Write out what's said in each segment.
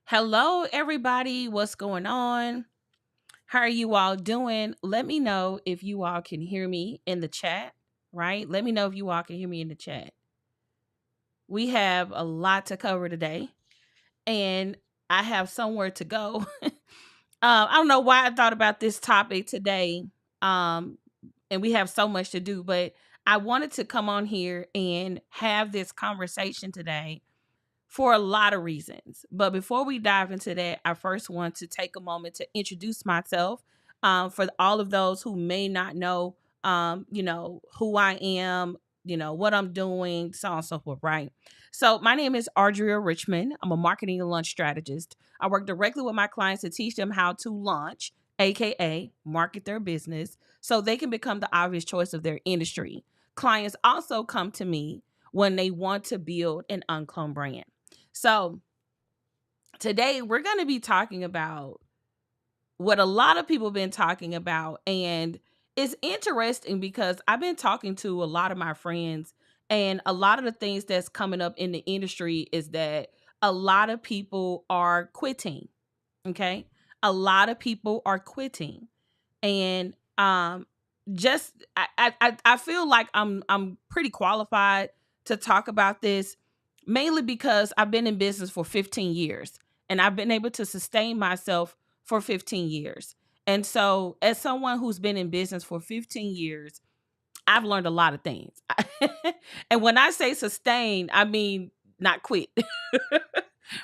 Hello, everybody. What's going on? How are you all doing? Let me know if you all can hear me in the chat, right? Let me know if you all can hear me in the chat. We have a lot to cover today, and I have somewhere to go. I don't know why I thought about this topic today, and we have so much to do, but I wanted to come on here and have this conversation today for a lot of reasons. But before we dive into that, I first want to take a moment to introduce myself for all of those who may not know, who I am, what I'm doing, so on and so forth, right? So my name is Audria Richmond. I'm a marketing and launch strategist. I work directly with my clients to teach them how to launch, aka market their business, so they can become the obvious choice of their industry. Clients also come to me when they want to build an uncloned brand. So today we're going to be talking about what a lot of people have been talking about. And it's interesting because I've been talking to a lot of my friends, and a lot of the things that's coming up in the industry is that a lot of people are quitting. Okay. A lot of people are quitting. And just I feel like I'm pretty qualified to talk about this, mainly because I've been in business for 15 years and I've been able to sustain myself for 15 years. And so as someone who's been in business for 15 years, I've learned a lot of things. And when I say sustain, I mean not quit.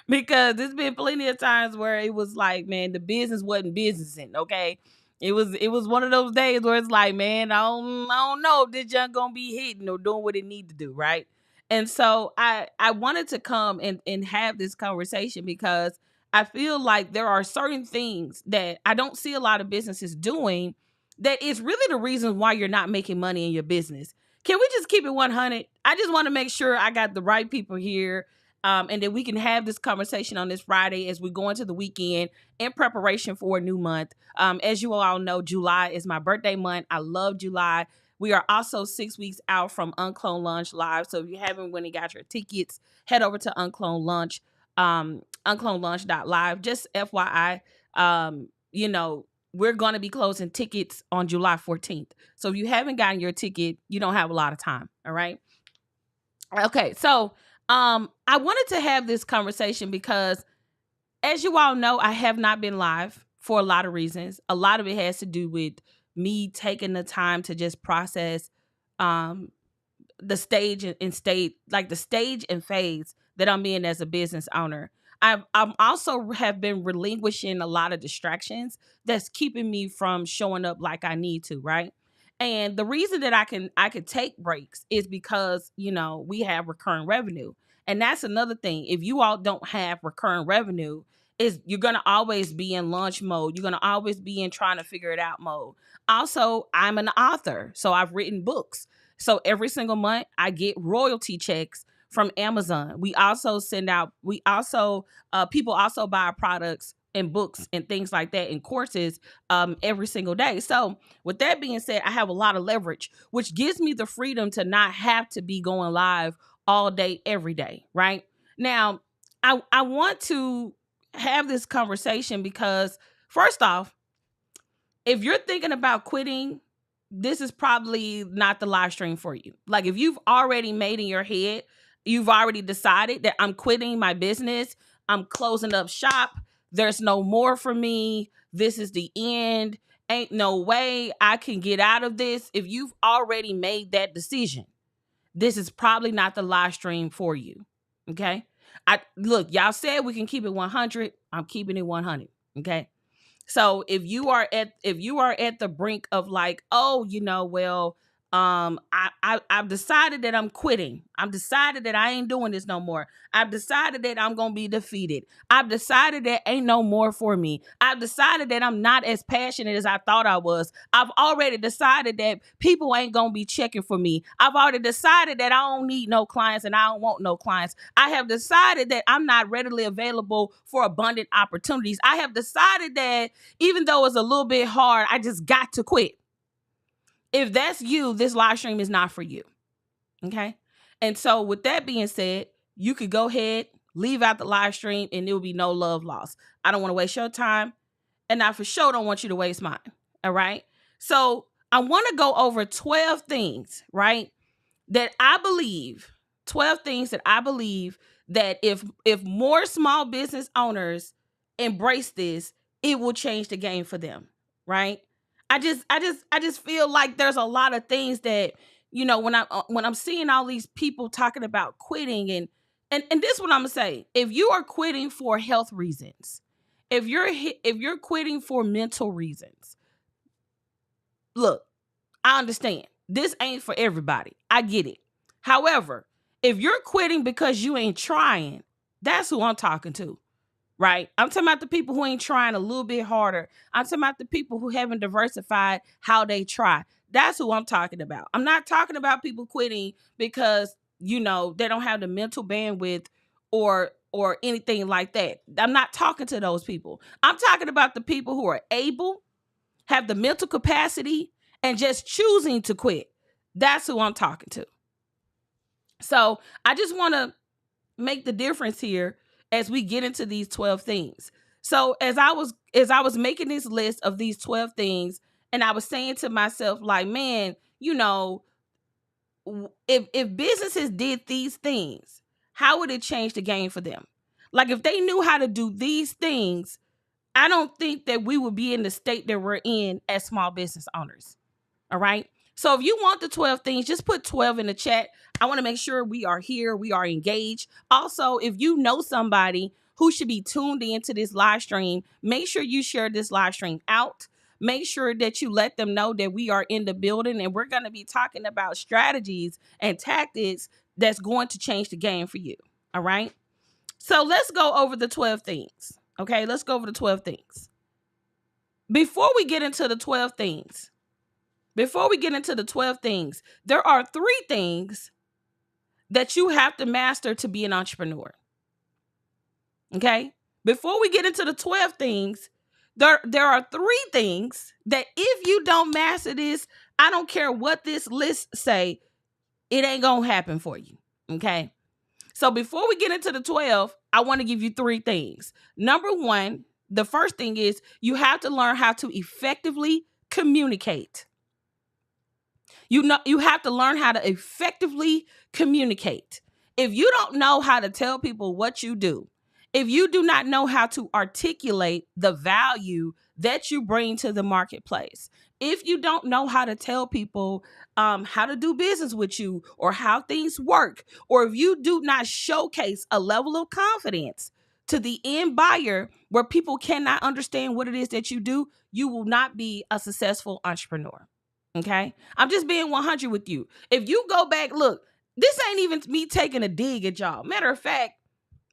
Because there's been plenty of times where it was like, man, the business wasn't businessing, okay? It was one of those days where it's like, man, I don't know if this junk gonna be hitting or doing what it need to do, right? And so I wanted to come and have this conversation because I feel like there are certain things that I don't see a lot of businesses doing that is really the reason why you're not making money in your business. Can we just keep it 100? I just want to make sure I got the right people here, and that we can have this conversation on this Friday as we go into the weekend in preparation for a new month. As you all know, July is my birthday month. I love July. We are also 6 weeks out from UnCloned Launch Live. So if you haven't went and got your tickets, head over to UnCloned Launch, unclonedlaunch.live. Just FYI, You know, we're going to be closing tickets on July 14th. So if you haven't gotten your ticket, you don't have a lot of time. All right. Okay. So I wanted to have this conversation because, as you all know, I have not been live for a lot of reasons. A lot of it has to do with me taking the time to just process um, the stage and state, like the stage and phase that I'm in as a business owner. I'm also have been relinquishing a lot of distractions that's keeping me from showing up like I need to, right? And the reason that I can take breaks is because, you know, we have recurring revenue. And that's another thing. If you all don't have recurring revenue, is you're gonna always be in launch mode. You're gonna always be in trying to figure it out mode. Also, I'm an author, so I've written books. So every single month I get royalty checks from Amazon. We also people also buy our products and books and things like that and courses every single day. So with that being said, I have a lot of leverage, which gives me the freedom to not have to be going live all day, every day, right? Now, I want to have this conversation because, first off, if you're thinking about quitting, this is probably not the live stream for you. Like, if you've already made in your head, you've already decided that I'm quitting my business, I'm closing up shop, there's no more for me, this is the end, ain't no way I can get out of this. If you've already made that decision, this is probably not the live stream for you. Okay? Y'all said we can keep it 100. I'm keeping it 100. Okay? So if you are at the brink of like, oh, you know, well, I've decided that I'm quitting. I've decided that I ain't doing this no more. I've decided that I'm gonna be defeated. I've decided that ain't no more for me. I've decided that I'm not as passionate as I thought I was. I've already decided that people ain't gonna be checking for me. I've already decided that I don't need no clients and I don't want no clients. I have decided that I'm not readily available for abundant opportunities. I have decided that even though it's a little bit hard, I just got to quit. If that's you, this live stream is not for you. Okay. And so, with that being said, you could go ahead, leave out the live stream, and there will be no love lost. I don't want to waste your time, and I for sure don't want you to waste mine. All right. So, I want to go over 12 things, right? That I believe, 12 things that I believe that if more small business owners embrace this, it will change the game for them, right? I just feel like there's a lot of things that, you know, when I'm seeing all these people talking about quitting and this is what I'm gonna say. If you are quitting for health reasons, if you're quitting for mental reasons, look, I understand. This ain't for everybody. I get it. However, if you're quitting because you ain't trying, that's who I'm talking to, right? I'm talking about the people who ain't trying a little bit harder. I'm talking about the people who haven't diversified how they try. That's who I'm talking about. I'm not talking about people quitting because, you know, they don't have the mental bandwidth or anything like that. I'm not talking to those people. I'm talking about the people who are able, have the mental capacity, and just choosing to quit. That's who I'm talking to. So I just want to make the difference here as we get into these 12 things. So as I was making this list of these 12 things, and I was saying to myself, like, man, you know, if businesses did these things, how would it change the game for them? Like, if they knew how to do these things, I don't think that we would be in the state that we're in as small business owners. All right. So if you want the 12 things, just put 12 in the chat. I want to make sure we are here, we are engaged. Also, if you know somebody who should be tuned into this live stream, make sure you share this live stream out. Make sure that you let them know that we are in the building and we're going to be talking about strategies and tactics that's going to change the game for you. All right. So let's go over the 12 things. Okay, let's go over the 12 things. Before we get into the 12 things, there are 3 things that you have to master to be an entrepreneur. Okay? Before we get into the 12 things, there are 3 things that if you don't master this, I don't care what this list say, it ain't going to happen for you. Okay? So before we get into the 12, I want to give you 3 things. Number 1, the first thing is you have to learn how to effectively communicate. You have to learn how to effectively communicate. If you don't know how to tell people what you do, if you do not know how to articulate the value that you bring to the marketplace, if you don't know how to tell people how to do business with you or how things work, or if you do not showcase a level of confidence to the end buyer where people cannot understand what it is that you do, you will not be a successful entrepreneur. Okay. I'm just being 100 with you. If you go back, look, this ain't even me taking a dig at y'all. Matter of fact,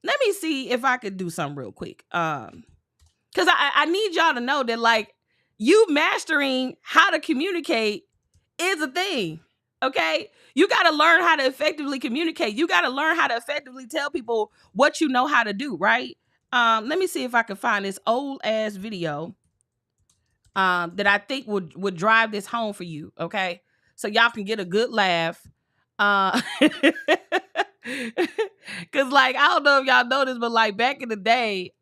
let me see if I could do something real quick. Because I need y'all to know that, like, you mastering how to communicate is a thing. Okay. You got to learn how to effectively communicate. You got to learn how to effectively tell people what you know how to do, right? Let me see if I can find this old ass video that I think would drive this home for you, okay? So y'all can get a good laugh. Cause like, I don't know if y'all know this, but like back in the day,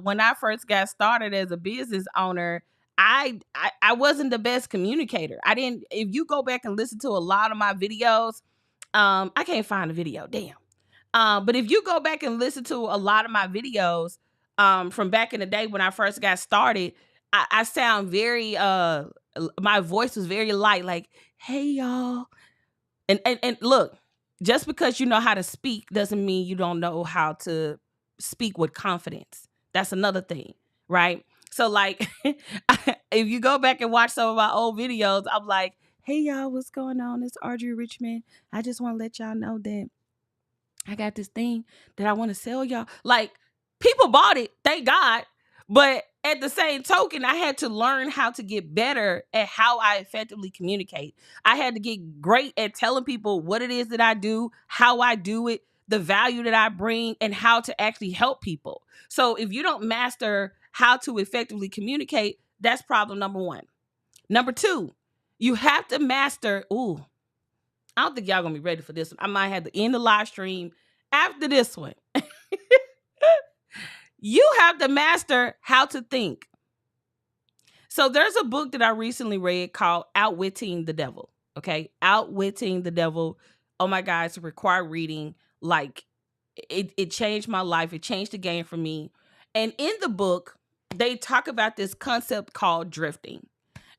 when I first got started as a business owner, I wasn't the best communicator. If you go back and listen to a lot of my videos, I can't find a video, damn. But if you go back and listen to a lot of my videos from back in the day when I first got started, I sound very my voice was very light, like, hey y'all. And look, just because you know how to speak doesn't mean you don't know how to speak with confidence. That's another thing, right? So like if you go back and watch some of my old videos, I'm like, hey y'all, what's going on? It's Audria Richmond. I just want to let y'all know that I got this thing that I want to sell y'all. Like, people bought it, thank God. But at the same token, I had to learn how to get better at how I effectively communicate. I had to get great at telling people what it is that I do, how I do it, the value that I bring, and how to actually help people. So if you don't master how to effectively communicate, that's problem number one. Number two, you have to master, I don't think y'all gonna be ready for this one. I might have to end the live stream after this one. You have to master how to think. So there's a book that I recently read called Outwitting the Devil. Okay. Outwitting the Devil. Oh my God, it's a required reading. Like, it changed my life. It changed the game for me. And in the book, they talk about this concept called drifting.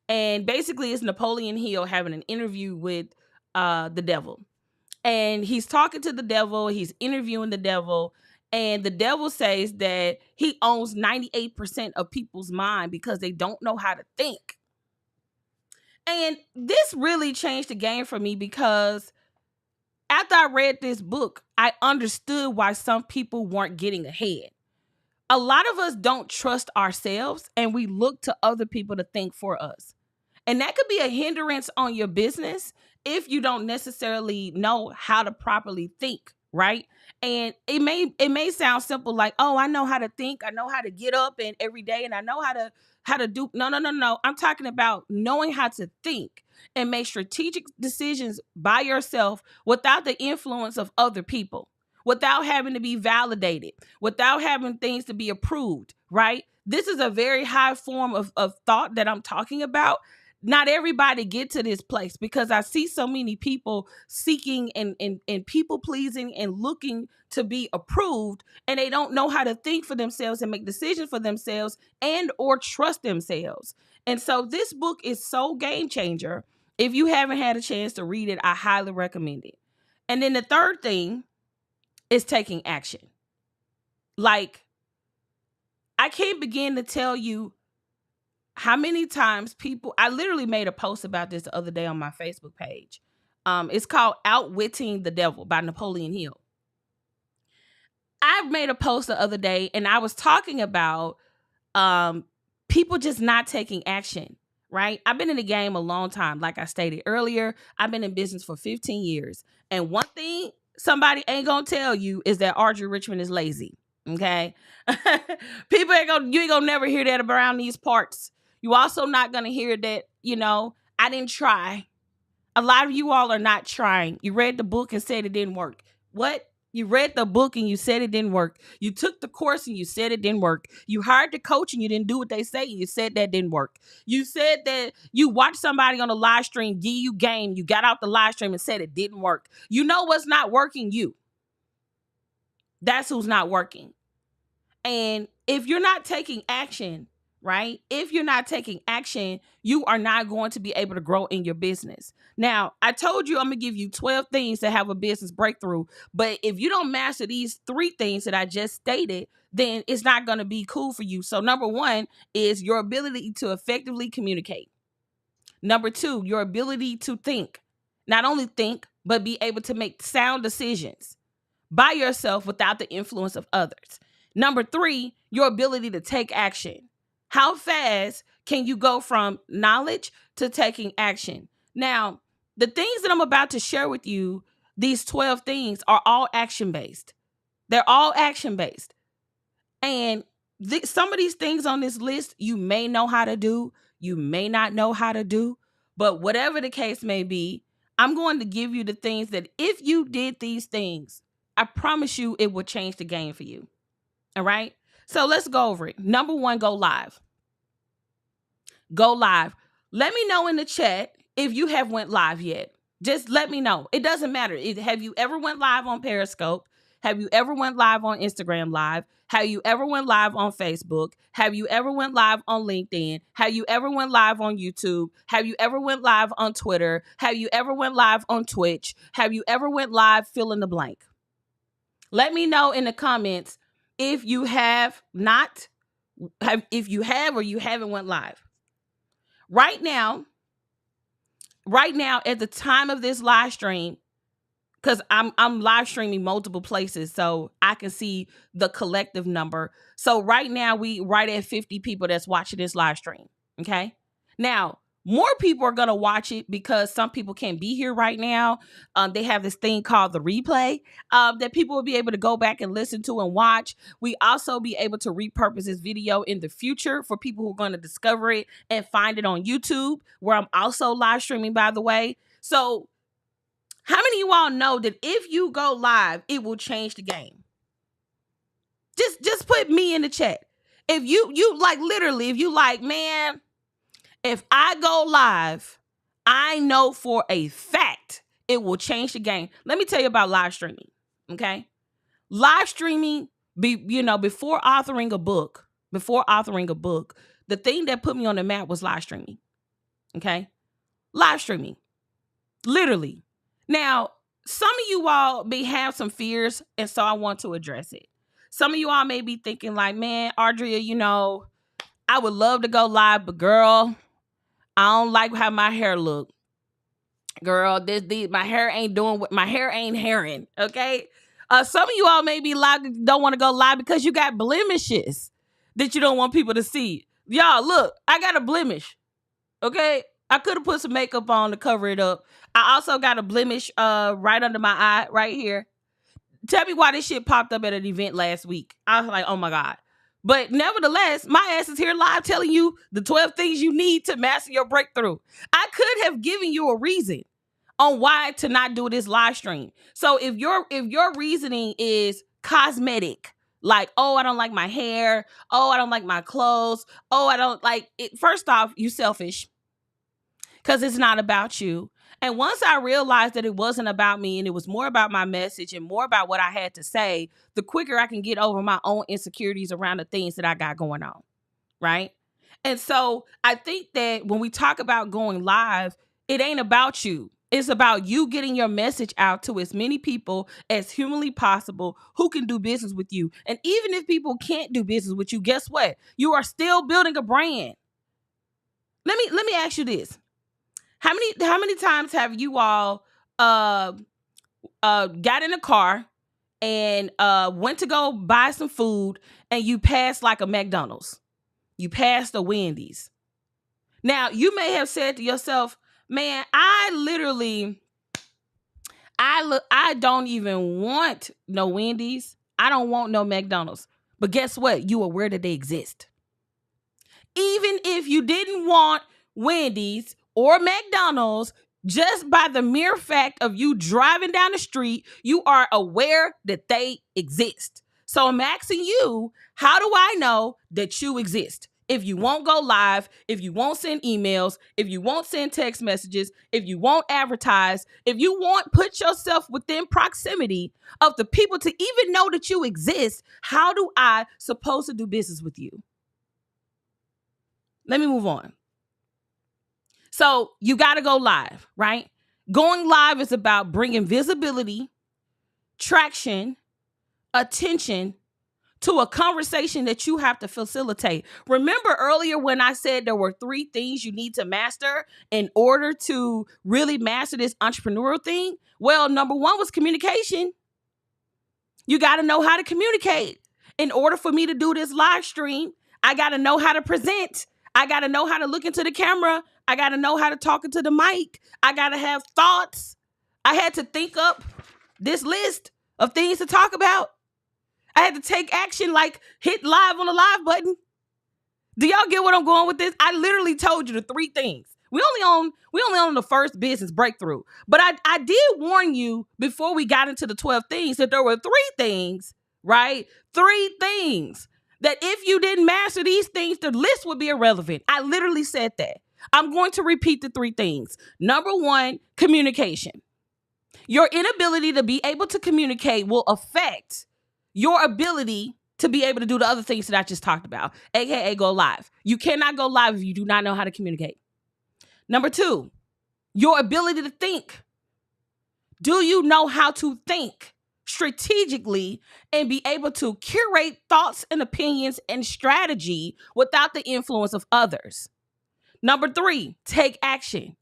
And basically it's Napoleon Hill having an interview with the devil. And he's talking to the devil. He's interviewing the devil. And the devil says that he owns 98% of people's mind because they don't know how to think. And this really changed the game for me because after I read this book, I understood why some people weren't getting ahead. A lot of us don't trust ourselves and we look to other people to think for us. And that could be a hindrance on your business if you don't necessarily know how to properly think, right? And it may sound simple, like, oh, I know how to think, I know how to get up and every day, and I know how to do. No. I'm talking about knowing how to think and make strategic decisions by yourself without the influence of other people, without having to be validated, without having things to be approved, right? This is a very high form of thought that I'm talking about. Not everybody get to this place because I see so many people seeking and people pleasing and looking to be approved, and they don't know how to think for themselves and make decisions for themselves and or trust themselves. And so this book is so game changer. If you haven't had a chance to read it, I highly recommend it. And then the third thing is taking action. Like, I can't begin to tell you how many times I literally made a post about this the other day on my Facebook page. It's called Outwitting the Devil by Napoleon Hill. I made a post the other day and I was talking about people just not taking action, right? I've been in the game a long time. Like I stated earlier, I've been in business for 15 years. And one thing somebody ain't gonna tell you is that Audria Richmond is lazy. Okay. You ain't gonna never hear that around these parts. You also not gonna hear that, I didn't try. A lot of you all are not trying. You read the book and said it didn't work. What? You read the book and you said it didn't work. You took the course and you said it didn't work. You hired the coach and you didn't do what they say and you said that didn't work. You said that you watched somebody on a live stream give you game. You got out the live stream and said it didn't work. You know what's not working? You. That's who's not working. And if you're not taking action, right? If you're not taking action, you are not going to be able to grow in your business. Now, I told you I'm going to give you 12 things to have a business breakthrough. But if you don't master these 3 things that I just stated, then it's not going to be cool for you. So number 1 is your ability to effectively communicate. Number 2, your ability to think. Not only think, but be able to make sound decisions by yourself without the influence of others. Number 3, your ability to take action. How fast can you go from knowledge to taking action? Now, the things that I'm about to share with you, these 12 things are all action-based. They're all action-based. And some of these things on this list, you may know how to do, you may not know how to do, but whatever the case may be, I'm going to give you the things that if you did these things, I promise you it will change the game for you. All right? So let's go over it. Number 1, go live. Go live. Let me know in the chat if you have went live yet. Just let me know. It doesn't matter. Have you ever went live on Periscope? Have you ever went live on Instagram Live? Have you ever went live on Facebook? Have you ever went live on LinkedIn? Have you ever went live on YouTube? Have you ever went live on Twitter? Have you ever went live on Twitch? Have you ever went live, fill in the blank? Let me know in the comments if you have not, if you have or you haven't went live. Right now, at the time of this live stream, because I'm live streaming multiple places, so I can see the collective number. So right now, we right at 50 people that's watching this live stream. Okay. Now, more people are going to watch it because some people can't be here right now. They have this thing called the replay that people will be able to go back and listen to and watch. We also be able to repurpose this video in the future for people who are going to discover it and find it on YouTube, where I'm also live streaming, by the way. So how many of you all know that if you go live, it will change the game? Just put me in the chat. If you like, literally, if you like, man, if I go live, I know for a fact it will change the game. Let me tell you about live streaming, okay? Live streaming, before authoring a book, the thing that put me on the map was live streaming, okay? Live streaming, literally. Now, some of you all may have some fears, and so I want to address it. Some of you all may be thinking like, man, Audria, I would love to go live, but girl, I don't like how my hair look. Girl, my hair ain't doing what my hair ain't hairing. Okay. Some of you all may be live, don't want to go live because you got blemishes that you don't want people to see. Y'all, look, I got a blemish. Okay. I could have put some makeup on to cover it up. I also got a blemish right under my eye right here. Tell me why this shit popped up at an event last week. I was like, oh my God. But nevertheless, my ass is here live telling you the 12 things you need to master your breakthrough. I could have given you a reason on why to not do this live stream. So if your reasoning is cosmetic, like, oh, I don't like my hair, oh, I don't like my clothes, oh, I don't like it. First off, you selfish, because it's not about you. And once I realized that it wasn't about me and it was more about my message and more about what I had to say, the quicker I can get over my own insecurities around the things that I got going on, right? And so I think that when we talk about going live, it ain't about you. It's about you getting your message out to as many people as humanly possible who can do business with you. And even if people can't do business with you, guess what? You are still building a brand. Let me ask you this. How many times have you all got in a car and went to go buy some food and you passed like a McDonald's? You passed a Wendy's. Now, you may have said to yourself, man, I don't even want no Wendy's. I don't want no McDonald's. But guess what? You are aware that they exist. Even if you didn't want Wendy's or McDonald's, Just by the mere fact of you driving down the street, you are aware that they exist. So I'm asking you, how do I know that you exist? If you won't go live, if you won't send emails, if you won't send text messages, if you won't advertise, if you won't put yourself within proximity of the people to even know that you exist, how do I supposed to do business with you? Let me move on. So you got to go live, right? Going live is about bringing visibility, traction, attention to a conversation that you have to facilitate. Remember earlier when I said there were 3 things you need to master in order to really master this entrepreneurial thing? Well, number 1 was communication. You got to know how to communicate. In order for me to do this live stream, I got to know how to present. I got to know how to look into the camera. I got to know how to talk into the mic. I got to have thoughts. I had to think up this list of things to talk about. I had to take action, like hit live on the live button. Do y'all get what I'm going with this? I literally told you the 3 things. We only on the first business breakthrough. But I did warn you before we got into the 12 things that there were 3 things, right? 3 things that if you didn't master these things, the list would be irrelevant. I literally said that. I'm going to repeat the 3 things. Number 1, communication. Your inability to be able to communicate will affect your ability to be able to do the other things that I just talked about, aka go live. You cannot go live if you do not know how to communicate. Number 2, your ability to think. Do you know how to think strategically and be able to curate thoughts and opinions and strategy without the influence of others? Number 3, take action.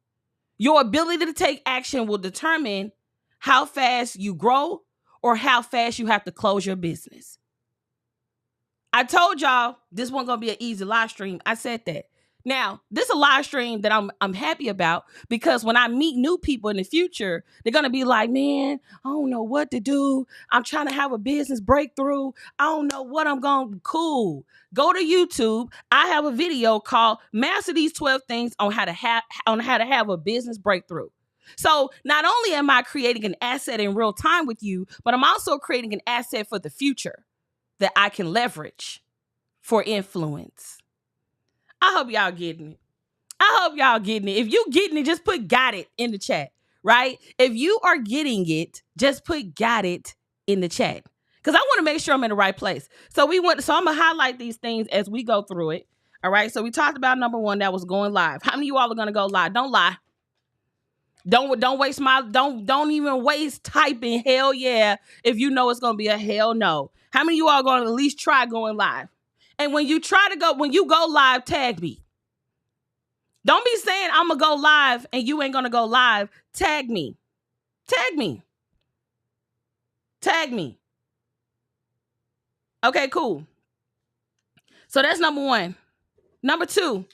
Your ability to take action will determine how fast you grow or how fast you have to close your business. I told y'all this wasn't going to be an easy live stream. I said that. Now, this is a live stream that I'm happy about because when I meet new people in the future, they're going to be like, man, I don't know what to do. I'm trying to have a business breakthrough. I don't know what I'm going to cool. Go to YouTube. I have a video called Master These 12 Things on how to have a business breakthrough. So not only am I creating an asset in real time with you, but I'm also creating an asset for the future that I can leverage for influence. I hope y'all getting it. If you getting it, just put got it in the chat, right? If you are getting it, just put got it in the chat. Because I want to make sure I'm in the right place. So I'm going to highlight these things as we go through it. All right. So we talked about number 1, that was going live. How many of you all are going to go live? Don't lie. Don't waste don't even waste typing hell yeah if you know it's going to be a hell no. How many of you all are going to at least try going live? And when you go live, tag me. Don't be saying I'm going to go live and you ain't going to go live. Tag me. Tag me. Tag me. Okay, cool. So that's number 1. Number 2.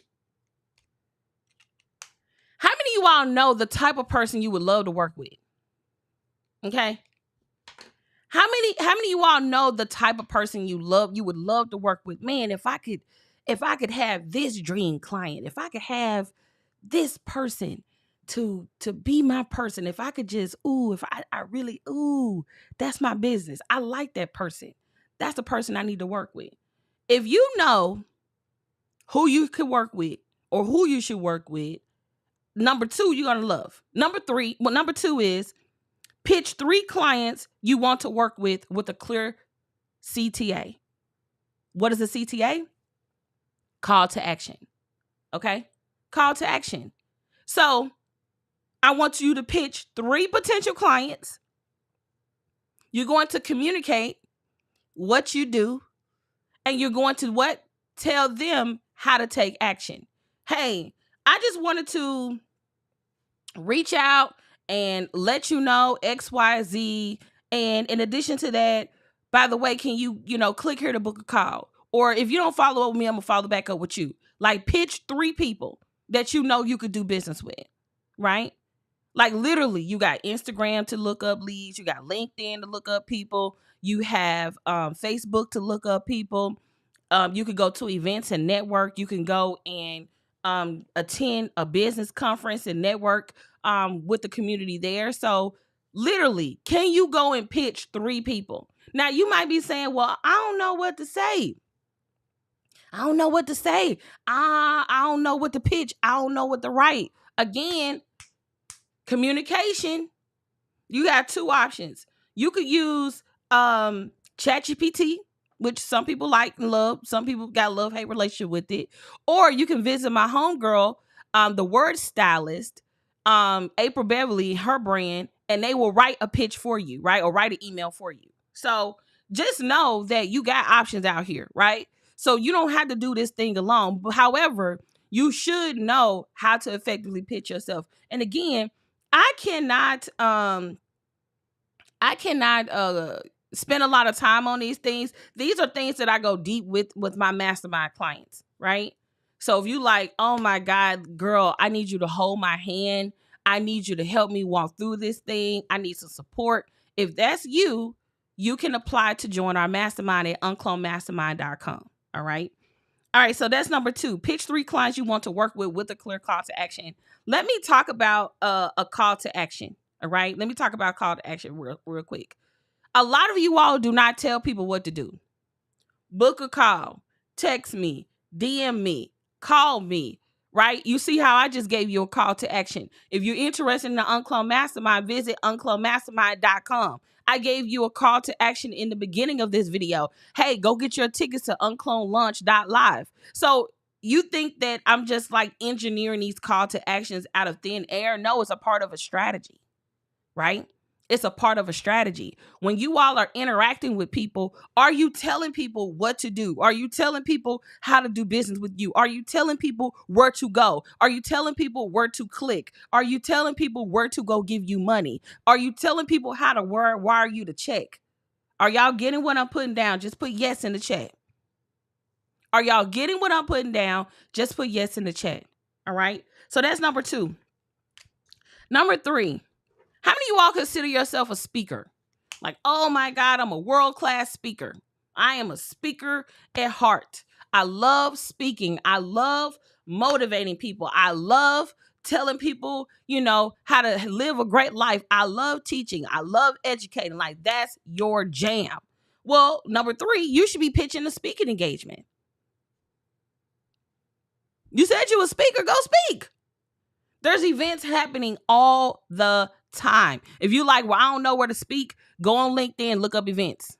How many of you all know the type of person you would love to work with? Okay. How many of you all know the type of person you would love to work with? Man, if I could have this dream client, if I could have this person to be my person, if I could just, that's my business. I like that person. That's the person I need to work with. If you know who you could work with or who you should work with, number 2, you're going to love. Number 2 is pitch 3 clients you want to work with a clear CTA. What is a CTA? Call to action. Okay? Call to action. So I want you to pitch 3 potential clients. You're going to communicate what you do, and you're going to what? Tell them how to take action. Hey, I just wanted to reach out and let you know XYZ. And in addition to that, by the way, can you click here to book a call? Or if you don't follow up with me, I'm going to follow back up with you. Like pitch 3 people that you know you could do business with, right? Like literally, you got Instagram to look up leads. You got LinkedIn to look up people. You have Facebook to look up people. You could go to events and network. You can go and attend a business conference and network. with the community there. So literally, can you go and pitch 3 people? Now you might be saying, well, I don't know what to say. I don't know what to say. I don't know what to pitch. I don't know what to write. Again, communication. You got 2 options. You could use ChatGPT, which some people like and love. Some people got a love-hate relationship with it. Or you can visit my homegirl, the word stylist, April Beverly, her brand, and they will write a pitch for you, right? Or write an email for you. So just know that you got options out here, right? So you don't have to do this thing alone. But however, you should know how to effectively pitch yourself. And again, I cannot spend a lot of time on these things. These are things that I go deep with my mastermind clients, right? So if you like, oh my God, girl, I need you to hold my hand. I need you to help me walk through this thing. I need some support. If that's you, you can apply to join our mastermind at unclonedmastermind.com. All right. All right. So that's number 2. Pitch 3 clients you want to work with a clear call to action. Let me talk about a call to action. All right. Let me talk about call to action real quick. A lot of you all do not tell people what to do. Book a call, text me, DM me, call me, right? You see how I just gave you a call to action. If you're interested in the UnCloned Mastermind, visit unclonedmastermind.com. I gave you a call to action in the beginning of this video. Hey, go get your tickets to unclonedlaunch.live. So you think that I'm just like engineering these call to actions out of thin air? No, it's a part of a strategy, right? It's a part of a strategy. When you all are interacting with people, are you telling people what to do? Are you telling people how to do business with you? Are you telling people where to go? Are you telling people where to click? Are you telling people where to go give you money? Are you telling people how to wire you the check? Are y'all getting what I'm putting down? Just put yes in the chat. Are y'all getting what I'm putting down? Just put yes in the chat. All right. So that's number 2. Number 3. How many of you all consider yourself a speaker? Like, oh my God, I'm a world-class speaker. I am a speaker at heart. I love speaking. I love motivating people. I love telling people, how to live a great life. I love teaching. I love educating. Like, that's your jam. Well, number 3, you should be pitching a speaking engagement. You said you were a speaker, go speak. There's events happening all the time. If you like, well, I don't know where to speak, go on LinkedIn, look up events.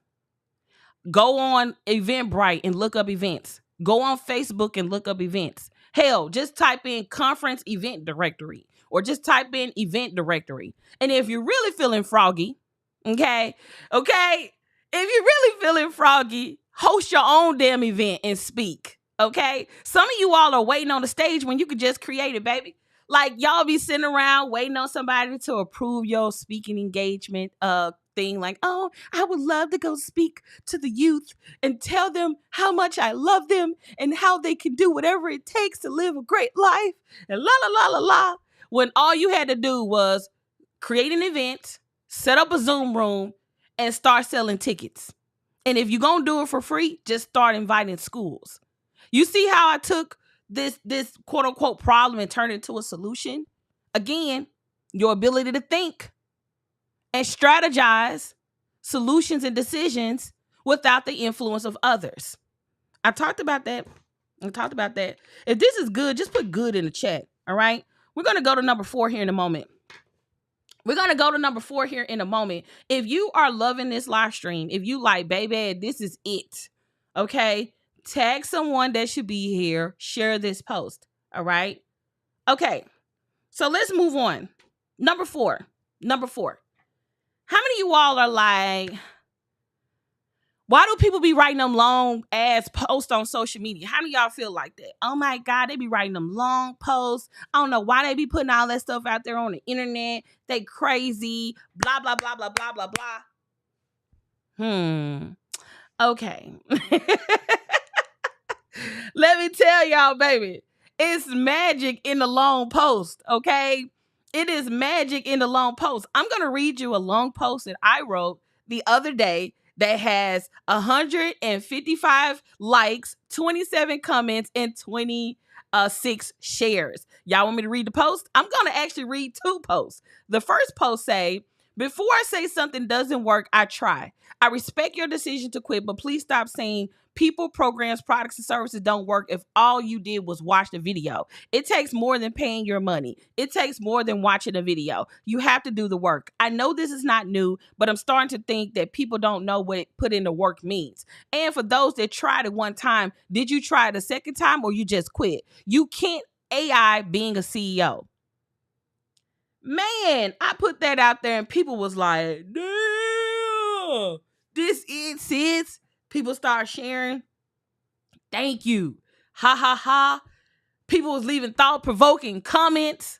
Go on Eventbrite and look up events. Go on Facebook and look up events. Hell, just type in conference event directory or just type in event directory. And if you're really feeling froggy, okay, if you're really feeling froggy, host your own damn event and speak, okay? Some of you all are waiting on the stage when you could just create it, baby. Like, y'all be sitting around waiting on somebody to approve your speaking engagement thing. Like, oh, I would love to go speak to the youth and tell them how much I love them and how they can do whatever it takes to live a great life and la, la, la, la, la. When all you had to do was create an event, set up a Zoom room, and start selling tickets. And if you're going to do it for free, just start inviting schools. You see how I took this quote unquote problem and turn it into a solution? Again, your ability to think and strategize solutions and decisions without the influence of others. I talked about that. If this is good, just put good in the chat. All right. We're going to go to number 4 here in a moment. If you are loving this live stream, if you like, baby, this is it. Okay. Tag someone that should be here. Share this post. All right. Okay. So let's move on. Number 4. How many of you all are like, why do people be writing them long ass posts on social media? How many of y'all feel like that? Oh my God, they be writing them long posts. I don't know why they be putting all that stuff out there on the internet. They crazy. Blah, blah, blah, blah, blah, blah, blah. Okay. Let me tell y'all, baby, it's magic in the long post, okay? It is magic in the long post. I'm going to read you a long post that I wrote the other day that has 155 likes, 27 comments, and 20 6 shares. Y'all want me to read the post? I'm going to actually read 2 posts. The first post say, before I say something doesn't work, I try. I respect your decision to quit, but please stop saying people, programs, products, and services don't work if all you did was watch the video. It takes more than paying your money. It takes more than watching a video. You have to do the work. I know this is not new, but I'm starting to think that people don't know what put in the work means. And for those that tried it one time, did you try it a second time or you just quit? You can't AI being a CEO. Man, I put that out there and people was like, damn, this is sis. People start sharing. Thank you. Ha ha ha. People was leaving thought-provoking comments.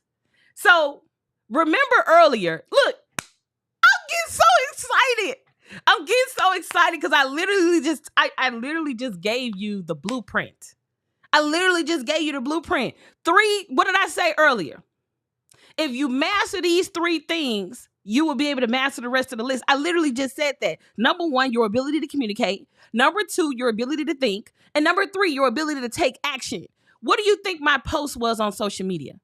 So remember earlier, look, I'm getting so excited. I'm getting so excited because I literally just gave you the blueprint. I literally just gave you the blueprint. 3, what did I say earlier? If you master these 3 things, you will be able to master the rest of the list. I literally just said that. Number 1, your ability to communicate. Number 2, your ability to think. And number 3, your ability to take action. What do you think my post was on social media?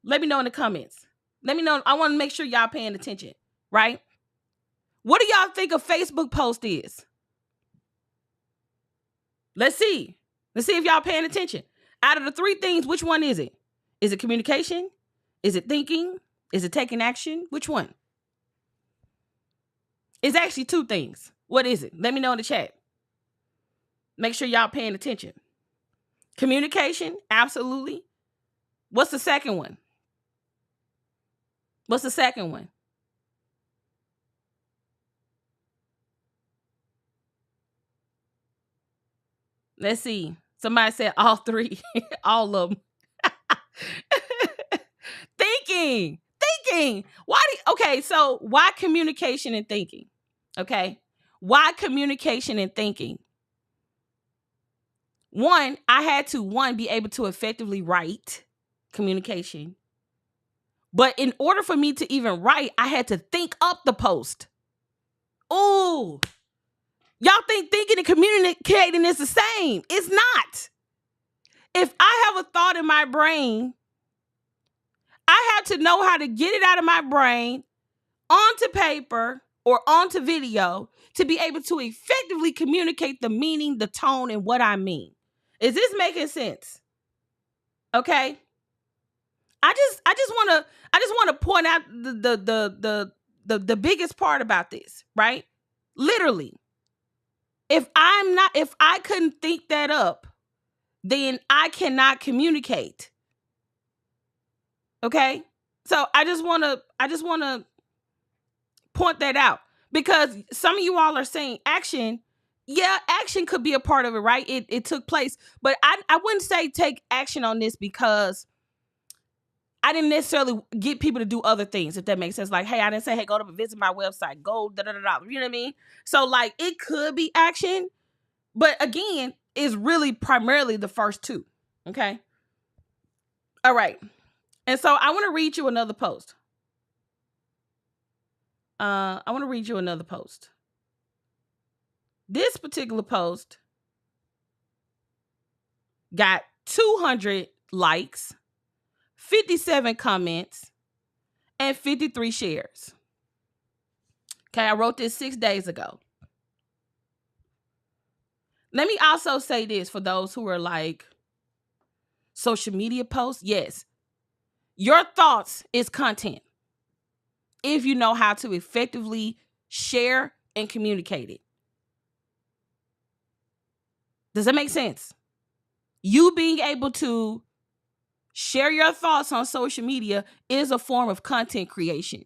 Let me know in the comments. Let me know. I want to make sure y'all paying attention, right? What do y'all think a Facebook post is? Let's see. Let's see if y'all paying attention. Out of the 3 things, which one is it? Is it communication? Is it thinking? Is it taking action? Which one? It's actually 2 things. What is it? Let me know in the chat. Make sure y'all paying attention. Communication, absolutely. What's the second one? What's the second one? Let's see. Somebody said all 3. All of them. Thinking. Okay, so why communication and thinking? Okay. Why communication and thinking? 1, I had to be able to effectively write communication. But in order for me to even write, I had to think up the post. Ooh. Y'all think thinking and communicating is the same. It's not. If I have a thought in my brain, I have to know how to get it out of my brain onto paper or onto video to be able to effectively communicate the meaning, the tone, and what I mean. Is this making sense? Okay. I just want to point out the biggest part about this, right? Literally, if I couldn't think that up, then I cannot communicate. Okay? So I just want to point that out because some of you all are saying action. Yeah, action could be a part of it, right? It took place, but I wouldn't say take action on this because I didn't necessarily get people to do other things, if that makes sense. Like, hey, I didn't say, hey, go to visit my website, go da-da-da-da. You know what I mean? So like it could be action, but again, it's really primarily the first 2. Okay. All right. And so I want to read you another post. This particular post got 200 likes, 57 comments, and 53 shares. Okay, I wrote this 6 days ago. Let me also say this for those who are like, social media posts. Yes, your thoughts is content if you know how to effectively share and communicate it. Does that make sense? You being able to share your thoughts on social media is a form of content creation.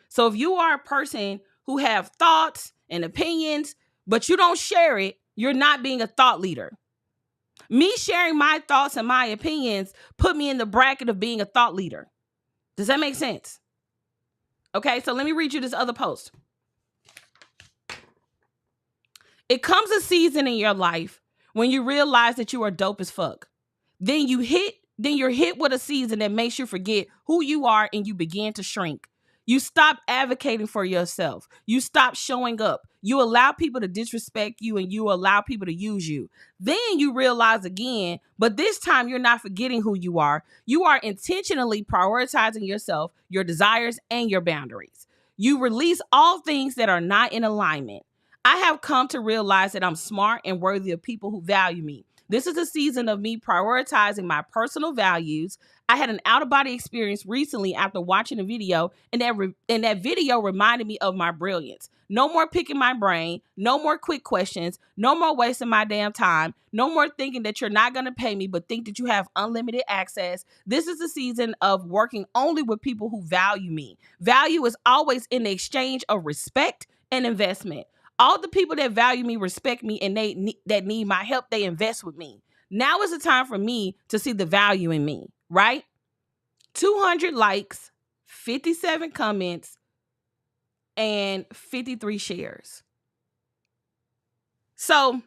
So if you are a person who have thoughts and opinions, but you don't share it, you're not being a thought leader. Me sharing my thoughts and my opinions put me in the bracket of being a thought leader. Does that make sense? Okay, so let me read you this other post. It comes a season in your life when you realize that you are dope as fuck. Then you're hit with a season that makes you forget who you are and you begin to shrink. You stop advocating for yourself. You stop showing up. You allow people to disrespect you and you allow people to use you. Then you realize again, but this time you're not forgetting who you are. You are intentionally prioritizing yourself, your desires, and your boundaries. You release all things that are not in alignment. I have come to realize that I'm smart and worthy of people who value me. This is a season of me prioritizing my personal values. I had an out-of-body experience recently after watching a video, and that video reminded me of my brilliance. No more picking my brain, no more quick questions, no more wasting my damn time, no more thinking that you're not going to pay me, but think that you have unlimited access. This is a season of working only with people who value me. Value is always in the exchange of respect and investment. All the people that value me, respect me, and that need my help, they invest with me. Now is the time for me to see the value in me, right? 200 likes, 57 comments, and 53 shares. So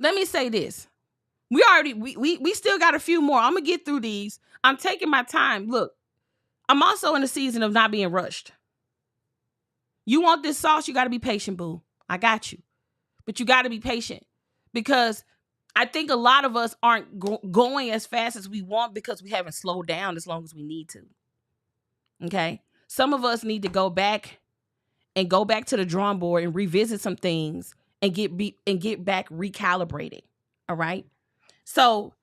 let me say this. We still got a few more. I'm going to get through these. I'm taking my time. Look, I'm also in a season of not being rushed. You want this sauce, you got to be patient, boo. I got you. But you got to be patient because I think a lot of us aren't going as fast as we want because we haven't slowed down as long as we need to. Okay? Some of us need to go back to the drawing board and revisit some things and get back recalibrated. All right? So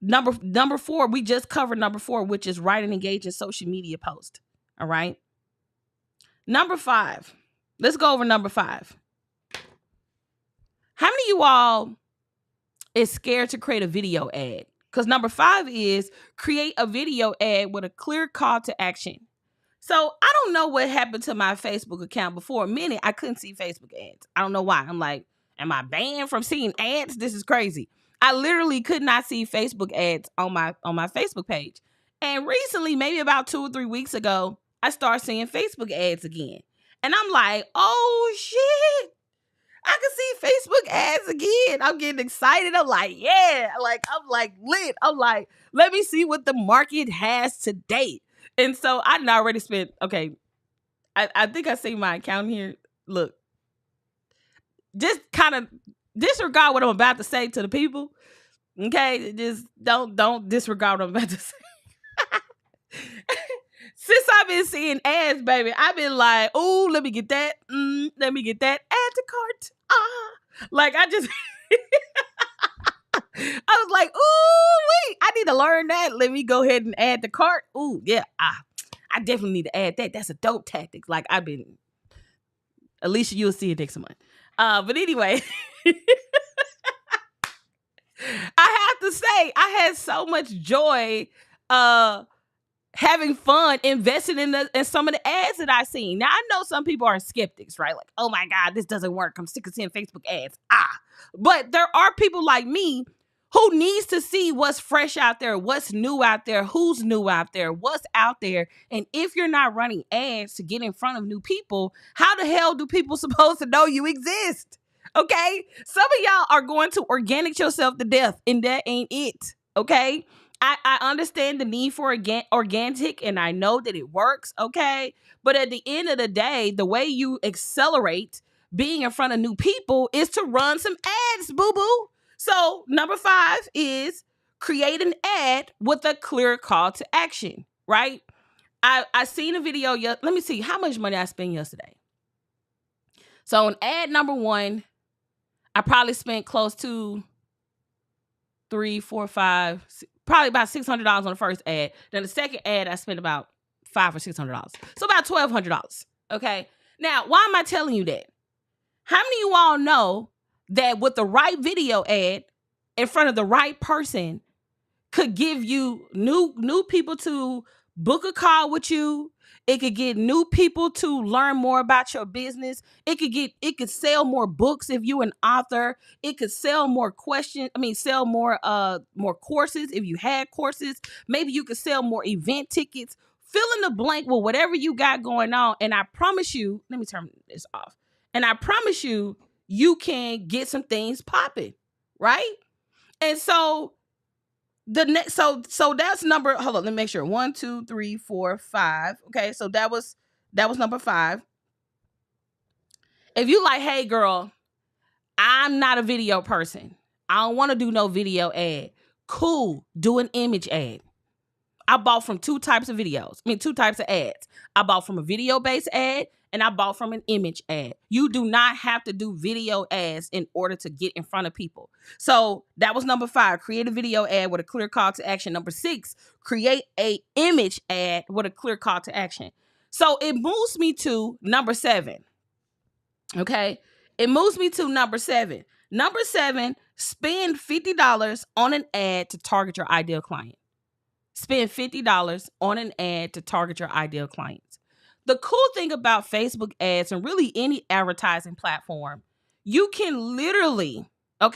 number 4, we just covered number 4, which is write and engage in social media post. All right? Number 5. Let's go over number 5. How many of you all is scared to create a video ad? Because number 5 is create a video ad with a clear call to action. So I don't know what happened to my Facebook account. Before a minute, I couldn't see Facebook ads. I don't know why. I'm like, am I banned from seeing ads? This is crazy. I literally could not see Facebook ads on my Facebook page. And recently, maybe about 2 or 3 weeks ago, I started seeing Facebook ads again. And I'm like, oh shit, I can see Facebook ads again. I'm getting excited. I'm like, yeah, I'm like lit. I'm like, let me see what the market has today. And so I already spent, okay, I think I see my account here. Look, just kind of disregard what I'm about to say to the people. Okay, just don't disregard what I'm about to say. Since I've been seeing ads, baby, I've been like, oh, let me get that. Let me get that. Add to cart. Like I just, I was like, ooh, wait, I need to learn that. Let me go ahead and add the cart. Ooh, yeah. I definitely need to add that. That's a dope tactic. Like I've been, Alicia, you'll see it next month. But anyway, I have to say, I had so much joy, having fun investing in some of the ads that I seen. Now I know some people are skeptics, right? Like, oh my God, this doesn't work. I'm sick of seeing Facebook ads. But there are people like me who needs to see what's fresh out there, what's new out there, who's new out there, what's out there. And if you're not running ads to get in front of new people, how the hell do people supposed to know you exist? Okay? Some of y'all are going to organic yourself to death, and that ain't it. Okay? I understand the need for organic, and I know that it works, okay? But at the end of the day, the way you accelerate being in front of new people is to run some ads, boo-boo. So number 5 is create an ad with a clear call to action, right? I seen a video, let me see how much money I spent yesterday. So on ad number 1, I probably spent close to 3, 4, 5, probably about $600 on the first ad. Then the second ad, I spent about $500 or $600. So about $1,200. Okay. Now, why am I telling you that? How many of you all know that with the right video ad in front of the right person could give you new people to book a call with you? It could get new people to learn more about your business. It could sell more books if you're an author. It could sell more sell more courses if you had courses. Maybe you could sell more event tickets. Fill in the blank with whatever you got going on. And I promise you, let me turn this off. And I promise you, you can get some things popping, right? And so The next, so that's number. Hold on, let me make sure. 1, 2, 3, 4, 5. Okay, so that was number 5. If you like, hey girl, I'm not a video person. I don't want to do no video ad. Cool, do an image ad. I bought from two types of ads. I bought from a video-based ad and I bought from an image ad. You do not have to do video ads in order to get in front of people. So that was number 5. Create a video ad with a clear call to action. Number 6, create a image ad with a clear call to action. So it moves me to number 7. Okay. It moves me to number 7. Number 7, spend $50 on an ad to target your ideal client. Spend $50 on an ad to target your ideal clients. The cool thing about Facebook ads and really any advertising platform, you can literally go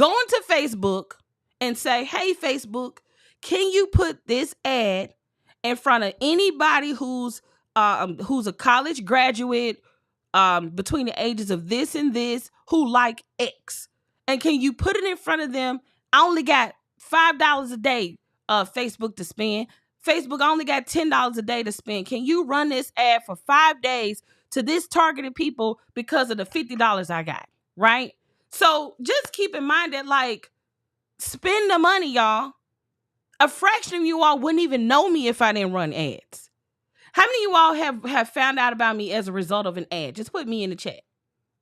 into Facebook and say, hey, Facebook, can you put this ad in front of anybody who's a college graduate between the ages of this and this who like X? And can you put it in front of them? I only got $5 a day Facebook to spend. Facebook only got $10 a day to spend. Can you run this ad for 5 days to this targeted people because of the $50 I got, right? So just keep in mind that, like, spend the money, y'all. A fraction of you all wouldn't even know me if I didn't run ads. How many of you all have found out about me as a result of an ad? Just put me in the chat,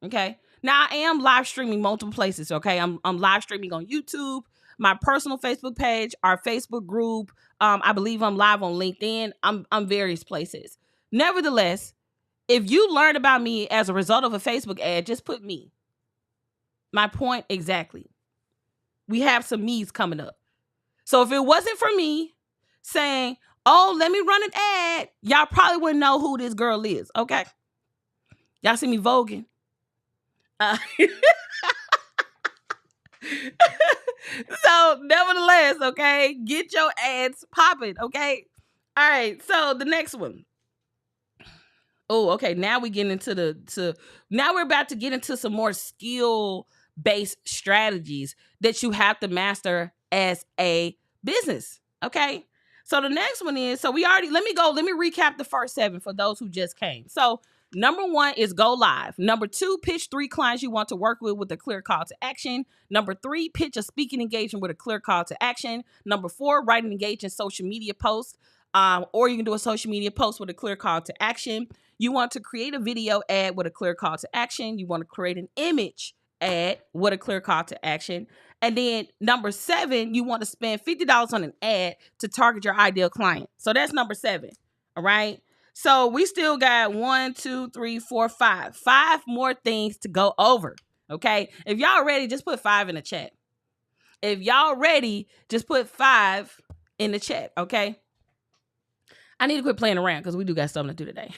okay? Now, I am live streaming multiple places, okay? I'm live streaming on YouTube, my personal Facebook page, our Facebook group. I believe I'm live on LinkedIn. I'm various places. Nevertheless, if you learn about me as a result of a Facebook ad, just put me. My point exactly. We have some me's coming up. So if it wasn't for me saying, oh, let me run an ad, y'all probably wouldn't know who this girl is, okay? Y'all see me voguing? So nevertheless, okay, get your ads popping, okay? All right, so the next one. Oh, okay, now we get into now we're about to get into some more skill-based strategies that you have to master as a business, okay? So the next one is, let me recap the first 7 for those who just came. So number 1 is go live. Number 2, pitch 3 clients you want to work with a clear call to action. Number 3, pitch a speaking engagement with a clear call to action. Number 4, write an engaging social media post, or you can do a social media post with a clear call to action. You want to create a video ad with a clear call to action. You want to create an image ad with a clear call to action. And then number 7, you want to spend $50 on an ad to target your ideal client. So that's number 7. All right. So we still got 1, 2, 3, 4, 5. 5 more things to go over. Okay. If y'all ready, just put 5 in the chat. If y'all ready, just put 5 in the chat. Okay. I need to quit playing around because we do got something to do today.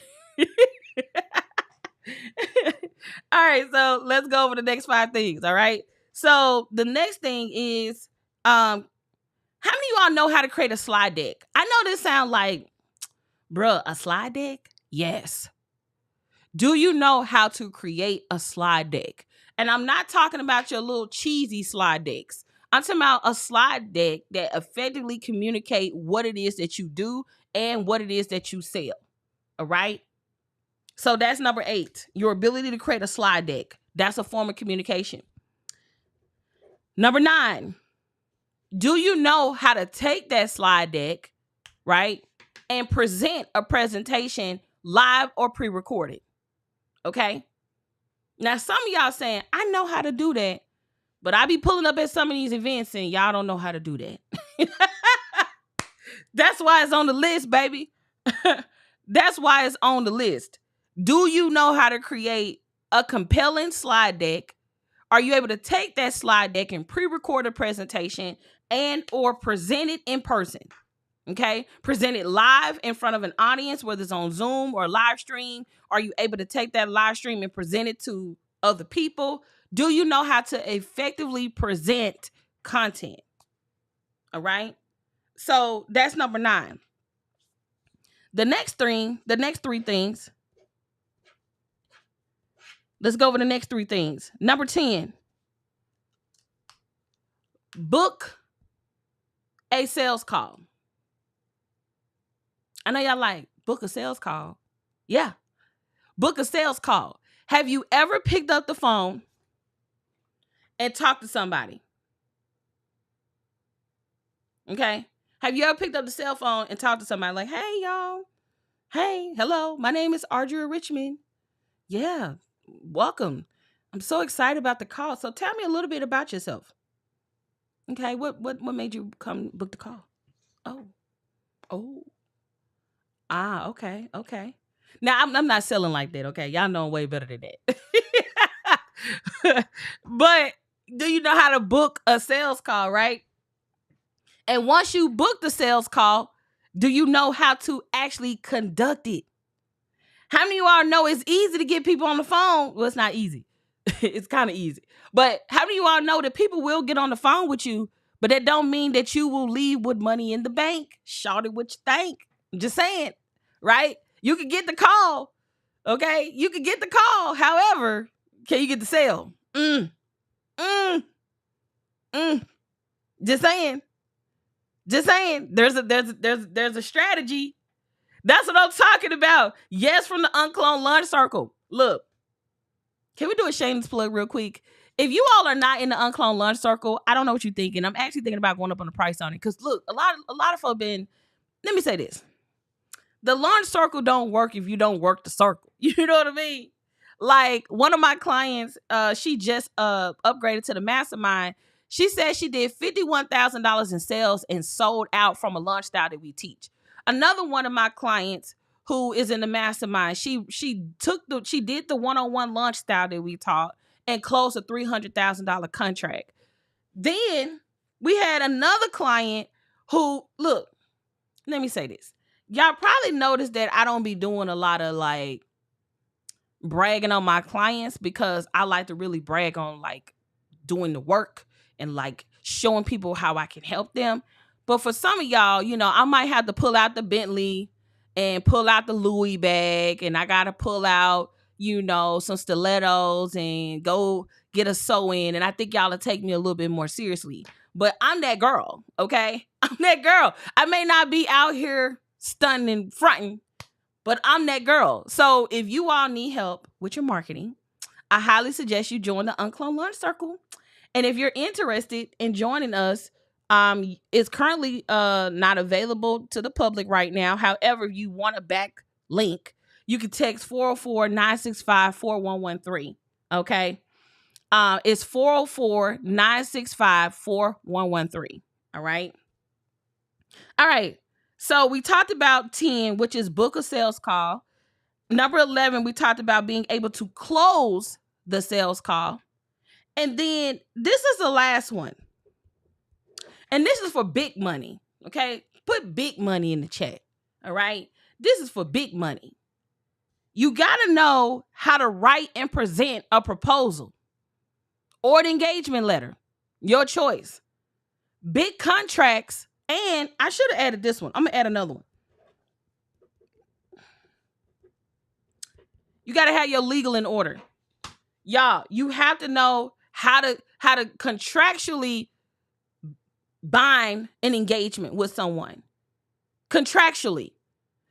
All right, so let's go over the next 5 things. All right. So the next thing is, how many of you all know how to create a slide deck? I know this sounds like, bruh, a slide deck? Yes. Do you know how to create a slide deck? And I'm not talking about your little cheesy slide decks. I'm talking about a slide deck that effectively communicate what it is that you do and what it is that you sell. All right. So that's number 8, your ability to create a slide deck. That's a form of communication. Number 9, do you know how to take that slide deck, right, and present a presentation live or pre-recorded? Okay. Now, some of y'all saying, I know how to do that, but I be pulling up at some of these events and y'all don't know how to do that. That's why it's on the list, baby. That's why it's on the list. Do you know how to create a compelling slide deck? Are you able to take that slide deck and pre-record a presentation and or present it in person? Okay. Present it live in front of an audience, whether it's on Zoom or live stream. Are you able to take that live stream and present it to other people? Do you know how to effectively present content? All right. So that's number 9. The next 3 things. Let's go over the next 3 things. Number 10. Book a sales call. I know y'all like, book a sales call. Yeah, book a sales call. Have you ever picked up the phone and talked to somebody? Okay. Have you ever picked up the cell phone and talked to somebody like, hey, y'all. Hey, hello. My name is Audria Richmond. Yeah, welcome. I'm so excited about the call. So tell me a little bit about yourself. Okay, what made you come book the call? Oh, oh, okay, okay. Now I'm not selling like that. Okay, y'all know I'm way better than that. But do you know how to book a sales call, right? And once you book the sales call, do you know how to actually conduct it? How many of you all know it's easy to get people on the phone? Well, it's not easy. It's kind of easy. But how many of you all know that people will get on the phone with you, but that don't mean that you will leave with money in the bank? Shout it what you think. I'm just saying, right? You can get the call, okay? You can get the call. However, can you get the sale? Mm, mm. Just saying. Just saying. There's a strategy. That's what I'm talking about. Yes, from the UnCloned Launch Circle. Look, can we do a shameless plug real quick? If you all are not in the UnCloned Launch Circle, I don't know what you're thinking. I'm actually thinking about going up on the price on it. Because look, a lot of folks been, let me say this. The launch circle don't work if you don't work the circle. You know what I mean? Like one of my clients, she just upgraded to the mastermind. She said she did $51,000 in sales and sold out from a launch style that we teach. Another one of my clients who is in the mastermind, she did the one-on-one launch style that we taught and closed a $300,000 contract. Then we had another client who, look, let me say this. Y'all probably noticed that I don't be doing a lot of like bragging on my clients because I like to really brag on like doing the work and like showing people how I can help them. But for some of y'all, you know, I might have to pull out the Bentley and pull out the Louis bag, and I got to pull out, you know, some stilettos and go get a sew in. And I think y'all will take me a little bit more seriously. But I'm that girl, okay? I'm that girl. I may not be out here stunning and fronting, but I'm that girl. So if you all need help with your marketing, I highly suggest you join the UnCloned Launch Circle. And if you're interested in joining us, it's currently not available to the public right now. However, if you want a back link, you can text 404-965-4113. Okay. It's 404-965-4113. All right. All right. So we talked about 10, which is book a sales call. Number 11, we talked about being able to close the sales call. And then this is the last one. And this is for big money. Okay. Put big money in the chat. All right. This is for big money. You got to know how to write and present a proposal or an engagement letter. Your choice. Big contracts. And I should have added this one. I'm going to add another one. You got to have your legal in order. Y'all, you have to know how to contractually bind an engagement with someone. Contractually.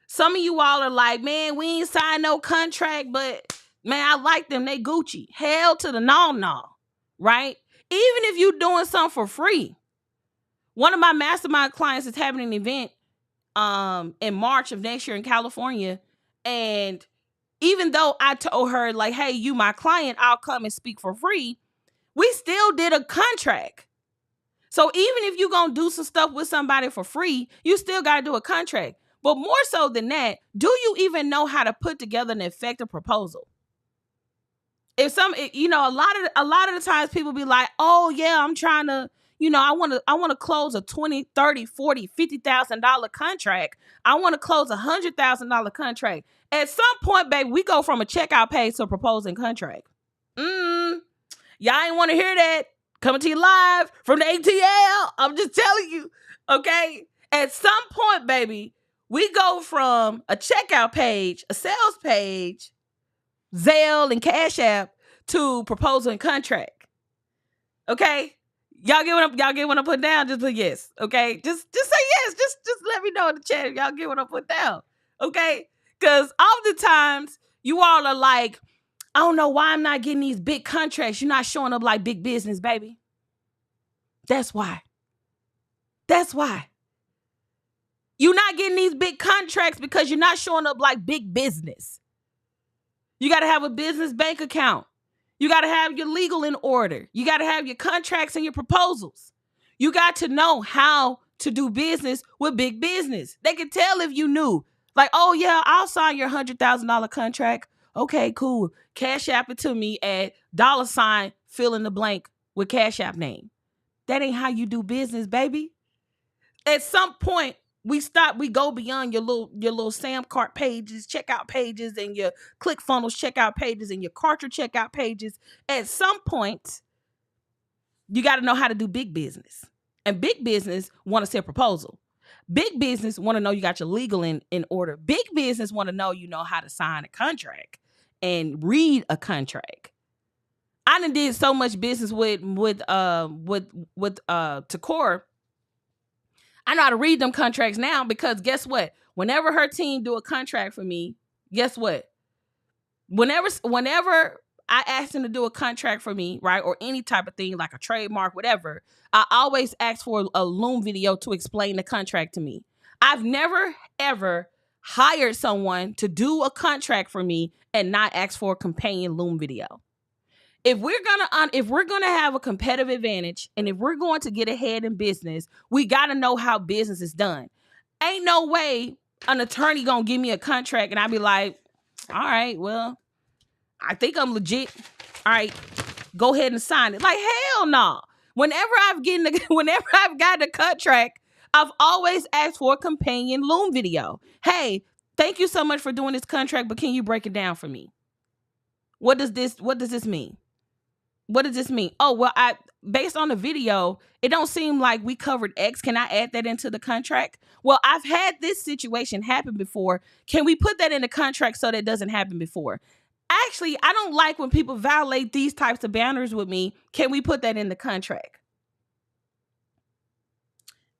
Some of you all are like, man, we ain't signed no contract, but man, I like them. They Gucci. Hell to the no, right? Even if you doing something for free. One of my mastermind clients is having an event in March of next year in California. And even though I told her like, hey, you my client, I'll come and speak for free. We still did a contract. So even if you're going to do some stuff with somebody for free, you still got to do a contract. But more so than that, do you even know how to put together an effective proposal? If some, you know, a lot of the times people be like, oh yeah, I'm trying to, you know, I want to close a $20,000, $30,000, $40,000, $50,000 contract. I want to close $100,000 contract. At some point, baby, we go from a checkout page to a proposing contract. Y'all ain't want to hear that. Coming to you live from the ATL. I'm just telling you, okay? At some point, baby, we go from a checkout page, a sales page, Zelle and Cash App to proposal and contract. Okay? Y'all get what I'm putting down? Just put yes. Okay. Just say yes. Just let me know in the chat if y'all get what I'm putting down. Okay. Because oftentimes you all are like, I don't know why I'm not getting these big contracts. You're not showing up like big business, baby. That's why. That's why. You're not getting these big contracts because you're not showing up like big business. You got to have a business bank account. You got to have your legal in order. You got to have your contracts and your proposals. You got to know how to do business with big business. They can tell if you knew. Like, oh, yeah, I'll sign your $100,000 contract. Okay, cool. Cash App it to me at $ fill in the blank with Cash App name. That ain't how you do business, baby. At some point, we go beyond your little Sam Cart pages, checkout pages, and your ClickFunnels checkout pages and your Kartra checkout pages. At some point, you got to know how to do big business. And big business want to see a proposal. Big business want to know you got your legal in order. Big business want to know you know how to sign a contract and read a contract. I done did so much business with Takor. I know how to read them contracts now because guess what? Whenever her team do a contract for me, guess what? Whenever I ask them to do a contract for me, right, or any type of thing like a trademark, whatever, I always ask for a Loom video to explain the contract to me. I've never, ever hired someone to do a contract for me and not ask for a companion Loom video. If we're gonna have a competitive advantage and if we're going to get ahead in business, we gotta know how business is done. Ain't no way an attorney gonna give me a contract and I'll be like, all right, well, I think I'm legit. All right, go ahead and sign it. Like, hell no. Whenever I've gotten a contract, I've always asked for a companion Loom video. Hey, thank you so much for doing this contract, but can you break it down for me? What does this mean? What does this mean? Oh, well, based on the video, it don't seem like we covered X. Can I add that into the contract? Well, I've had this situation happen before. Can we put that in the contract so that doesn't happen before? Actually, I don't like when people violate these types of boundaries with me. Can we put that in the contract?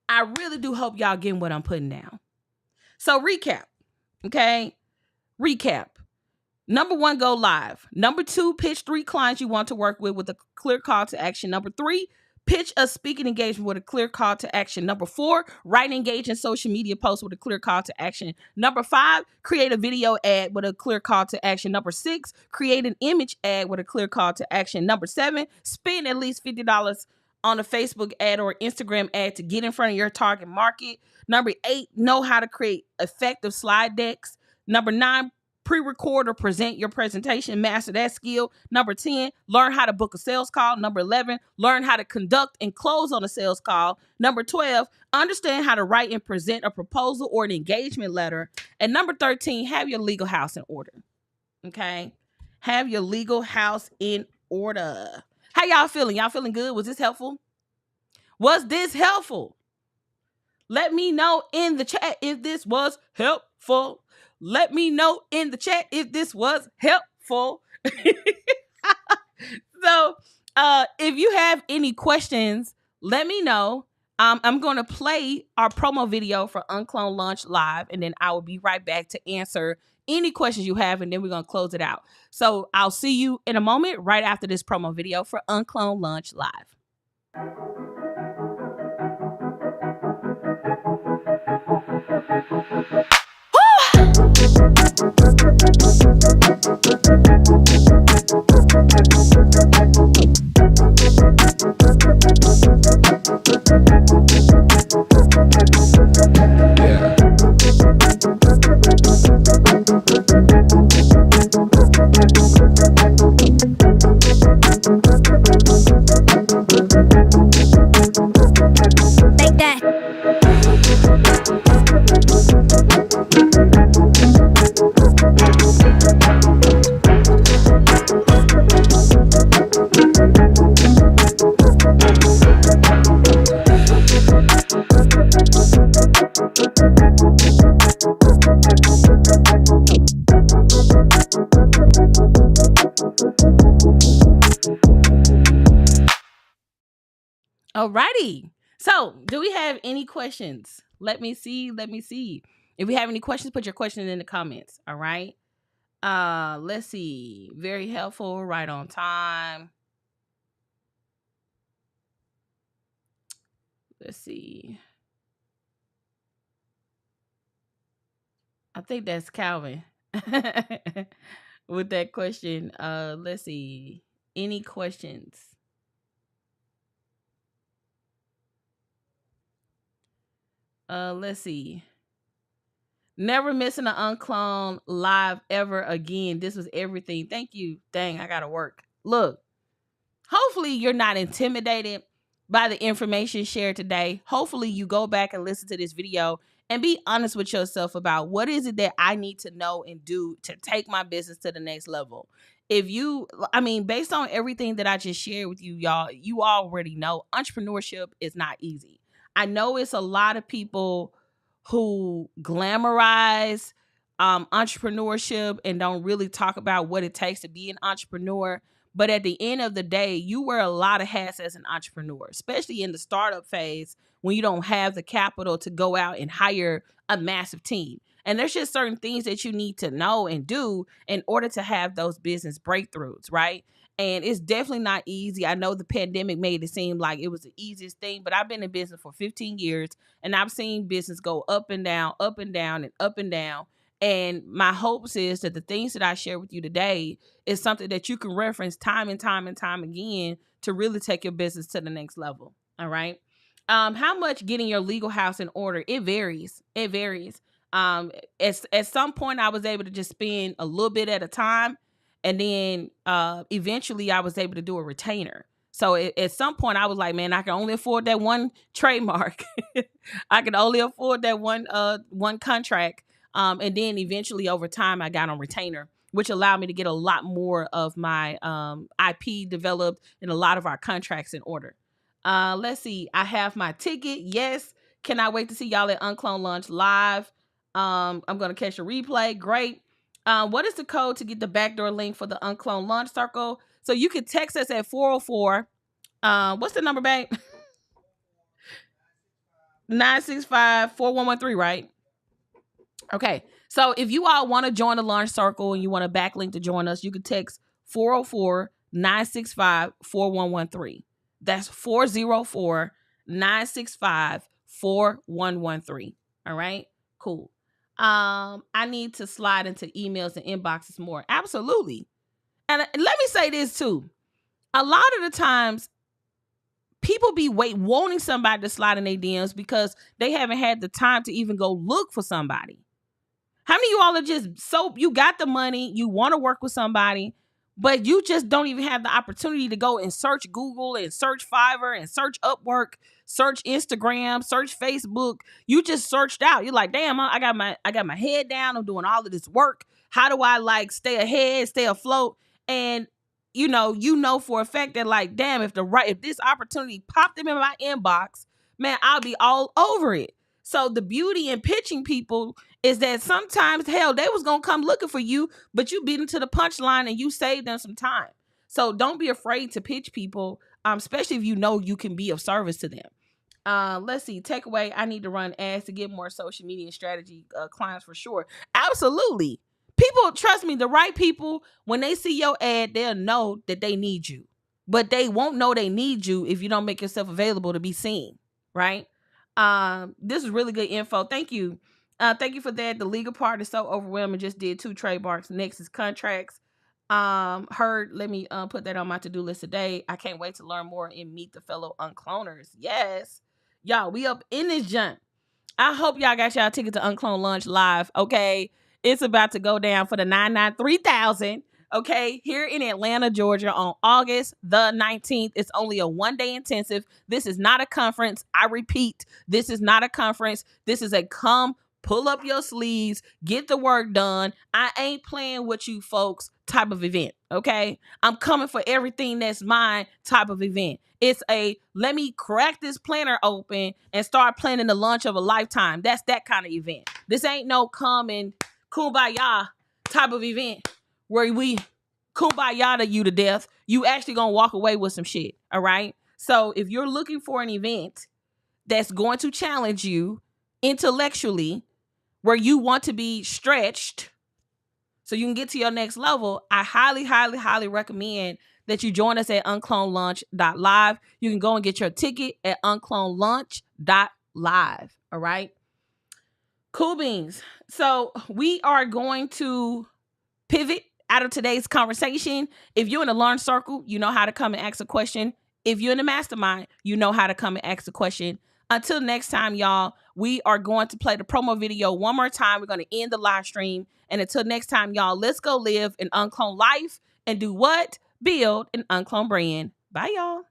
I really do hope y'all getting what I'm putting down. So recap, okay? Recap. Number 1, go live. Number 2, pitch 3 clients you want to work with a clear call to action. Number 3, pitch a speaking engagement with a clear call to action. Number 4, write and engage in social media posts with a clear call to action. Number 5, create a video ad with a clear call to action. Number 6, create an image ad with a clear call to action. Number 7, spend at least $50 on a Facebook ad or Instagram ad to get in front of your target market. Number 8, know how to create effective slide decks. Number 9, pre-record or present your presentation, master that skill. Number 10, learn how to book a sales call. Number 11, learn how to conduct and close on a sales call. Number 12, understand how to write and present a proposal or an engagement letter. And number 13, have your legal house in order. Okay? Have your legal house in order. How y'all feeling? Y'all feeling good? Was this helpful? Was this helpful? Let me know in the chat if this was helpful. Let me know in the chat if this was helpful. So, if you have any questions, let me know. I'm going to play our promo video for UnCloned Launch Live, and then I will be right back to answer any questions you have, and then we're going to close it out. So I'll see you in a moment right after this promo video for UnCloned Launch Live. Like that. Alrighty. So, do we have any questions? Let me see. Let me see. If we have any questions, put your question in the comments. All right. Let's see. Very helpful, right on time. Let's see. I think that's Calvin with that question. Let's see. Any questions? Let's see. Never missing an uncloned live ever again. This was everything. Thank you. Dang, I gotta work. Look, hopefully you're not intimidated by the information shared today. Hopefully you go back and listen to this video and be honest with yourself about what is it that I need to know and do to take my business to the next level. If you, I mean, based on everything that I just shared with you, y'all, you already know entrepreneurship is not easy. I know it's a lot of people who glamorize entrepreneurship and don't really talk about what it takes to be an entrepreneur. But at the end of the day, you wear a lot of hats as an entrepreneur, especially in the startup phase when you don't have the capital to go out and hire a massive team. And there's just certain things that you need to know and do in order to have those business breakthroughs, right? And it's definitely not easy. I know the pandemic made it seem like it was the easiest thing, but I've been in business for 15 years and I've seen business go up and down, up and down, and up and down. And my hopes is that the things that I share with you today is something that you can reference time and time and time again to really take your business to the next level. All right. How much getting your legal house in order? It varies. It varies. At some point I was able to just spend a little bit at a time. And then eventually I was able to do a retainer. So at some point I was like, man, I can only afford that one trademark. I can only afford that one contract. And then eventually over time I got on retainer, which allowed me to get a lot more of my IP developed and a lot of our contracts in order. Let's see. I have my ticket. Yes. Cannot wait to see y'all at UnCloned Launch live. I'm going to catch a replay. Great. What is the code to get the backdoor link for the UnCloned Launch Circle? So you can text us at 404. What's the number, babe? 965-4113, right? Okay. So if you all want to join the Launch Circle and you want a backlink to join us, you can text 404-965-4113. That's 404-965-4113. All right. Cool. I need to slide into emails and inboxes more. Absolutely. And let me say this too. A lot of the times people be wanting somebody to slide in their DMs because they haven't had the time to even go look for somebody. How many of you all are just so, you got the money, you want to work with somebody, but you just don't even have the opportunity to go and search Google and search Fiverr and search Upwork, search Instagram, search Facebook. You just searched out. You're like, damn, I got my head down. I'm doing all of this work. How do I like stay ahead, stay afloat? And you know for a fact that like, damn, if this opportunity popped them in my inbox, man, I'll be all over it. So the beauty in pitching people is that sometimes, hell, they was going to come looking for you, but you beat them to the punchline and you saved them some time. So don't be afraid to pitch people, especially if you know you can be of service to them. Let's see. Takeaway. I need to run ads to get more social media strategy clients for sure. Absolutely. People, trust me, the right people, when they see your ad, they'll know that they need you. But they won't know they need you if you don't make yourself available to be seen, right? This is really good info. Thank you. Thank you for that. The legal part is so overwhelming. Just did 2 trademarks. Next is contracts. Let me put that on my to-do list today. I can't wait to learn more and meet the fellow uncloners. Yes. Y'all, we up in this jump. I hope y'all got y'all ticket to UnCloned Launch live. Okay. It's about to go down for the 993,000. Okay, here in Atlanta, Georgia on August the 19th. It's only a 1-day intensive. This is not a conference. I repeat, this is not a conference. This is a come, pull up your sleeves, get the work done. I ain't playing with you folks type of event, okay? I'm coming for everything that's mine type of event. It's a let me crack this planner open and start planning the launch of a lifetime. That's that kind of event. This ain't no come and kumbaya type of event where we kumbaya to you to death. You actually gonna walk away with some shit, all right? So if you're looking for an event that's going to challenge you intellectually, where you want to be stretched so you can get to your next level, I highly, highly, highly recommend that you join us at unclonedlaunch.live. You can go and get your ticket at unclonedlaunch.live. All right. Cool beans. So we are going to pivot out of today's conversation. If you're in the Launch Circle, you know how to come and ask a question. If you're in the mastermind, you know how to come and ask a question. Until next time, y'all, we are going to play the promo video one more time. We're going to end the live stream. And until next time, y'all, let's go live an uncloned life and do what? Build an uncloned brand. Bye, y'all.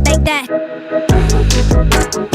Like that.